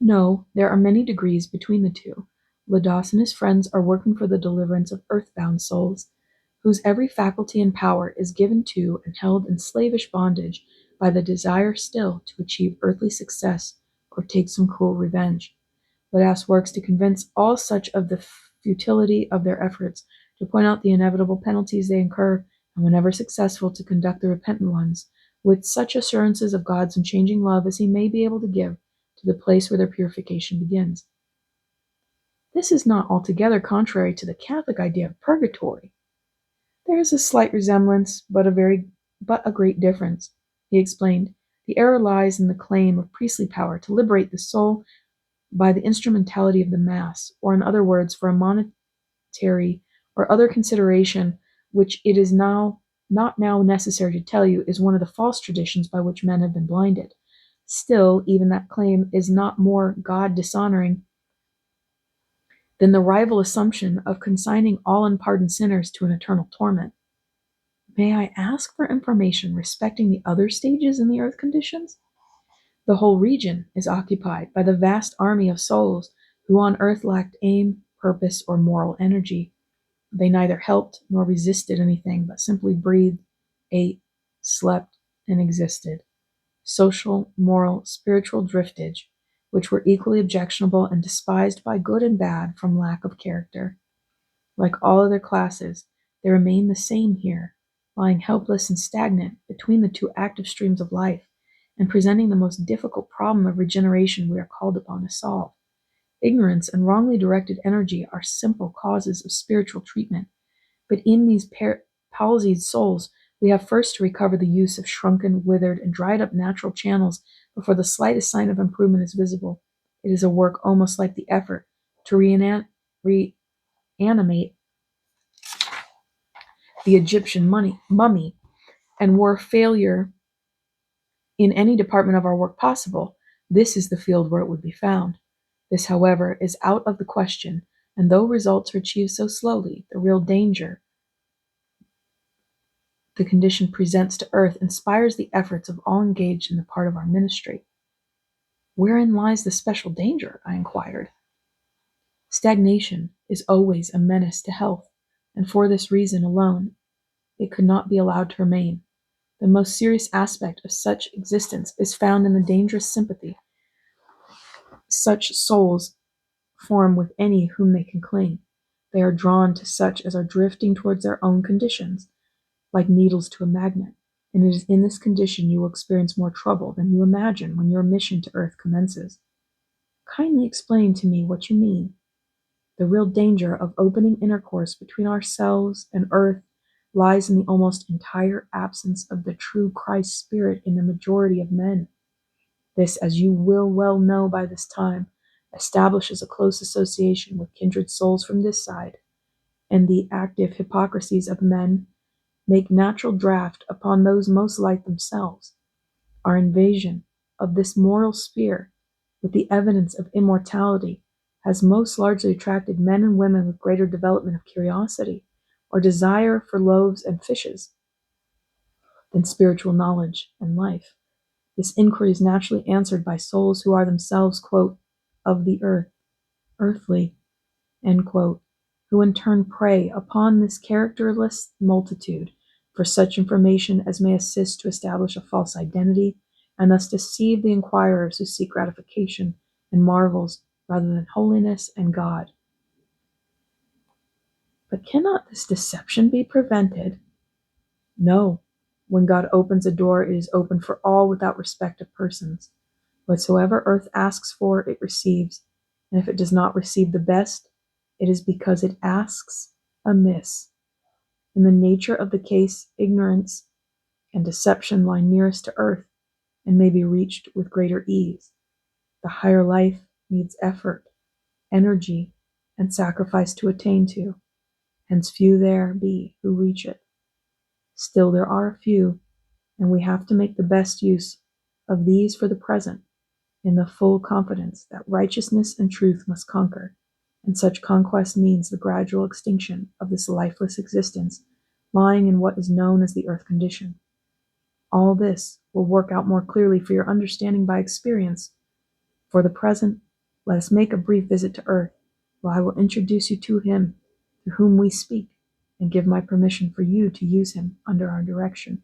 No, there are many degrees between the two. Lados and his friends are working for the deliverance of earthbound souls, whose every faculty and power is given to and held in slavish bondage by the desire still to achieve earthly success or take some cruel revenge. Ladas works to convince all such of the futility of their efforts, to point out the inevitable penalties they incur, and whenever successful, to conduct the repentant ones with such assurances of God's unchanging love as he may be able to give, to the place where their purification begins. This is not altogether contrary to the Catholic idea of purgatory. There is a slight resemblance, but a great difference, he explained. The error lies in the claim of priestly power to liberate the soul by the instrumentality of the Mass, or in other words, for a monetary or other consideration, which it is not now necessary to tell you is one of the false traditions by which men have been blinded. Still, even that claim is not more God dishonoring than the rival assumption of consigning all unpardoned sinners to an eternal torment. May I ask for information respecting the other stages in the earth conditions? The whole region is occupied by the vast army of souls who on earth lacked aim, purpose, or moral energy. They neither helped nor resisted anything, but simply breathed, ate, slept, and existed. Social, moral, spiritual driftage, which were equally objectionable and despised by good and bad from lack of character. Like all other classes, they remain the same here, lying helpless and stagnant between the two active streams of life, and presenting the most difficult problem of regeneration we are called upon to solve. Ignorance and wrongly directed energy are simple causes of spiritual treatment, but in these palsied souls, we have first to recover the use of shrunken, withered, and dried up natural channels before the slightest sign of improvement is visible. It is a work almost like the effort to reanimate the Egyptian mummy, and were failure in any department of our work possible, this is the field where it would be found. This, however, is out of the question, and though results are achieved so slowly, the real danger the condition presents to earth inspires the efforts of all engaged in the part of our ministry. Wherein lies the special danger? I inquired. Stagnation is always a menace to health, and for this reason alone, it could not be allowed to remain. The most serious aspect of such existence is found in the dangerous sympathy such souls form with any whom they can cling. They are drawn to such as are drifting towards their own conditions, like needles to a magnet, and it is in this condition you will experience more trouble than you imagine when your mission to earth commences. Kindly explain to me what you mean. The real danger of opening intercourse between ourselves and earth lies in the almost entire absence of the true Christ spirit in the majority of men. This, as you will well know by this time, establishes a close association with kindred souls from this side, and the active hypocrisies of men make natural draft upon those most like themselves. Our invasion of this moral sphere with the evidence of immortality has most largely attracted men and women with greater development of curiosity or desire for loaves and fishes than spiritual knowledge and life. This inquiry is naturally answered by souls who are themselves, quote, of the earth, earthly, end quote, who in turn prey upon this characterless multitude for such information as may assist to establish a false identity and thus deceive the inquirers who seek gratification and marvels rather than holiness and God. But cannot this deception be prevented? No. When God opens a door, it is open for all without respect of persons. Whatsoever earth asks for, it receives, and if it does not receive the best, it is because it asks amiss. In the nature of the case, ignorance and deception lie nearest to earth and may be reached with greater ease. The higher life needs effort, energy, and sacrifice to attain to, hence few there be who reach it. Still there are a few, and we have to make the best use of these for the present, in the full confidence that righteousness and truth must conquer, and such conquest means the gradual extinction of this lifeless existence lying in what is known as the earth condition. All this will work out more clearly for your understanding by experience. For the present, Let us make a brief visit to Earth, while I will introduce you to him through whom we speak, and give my permission for you to use him under our direction.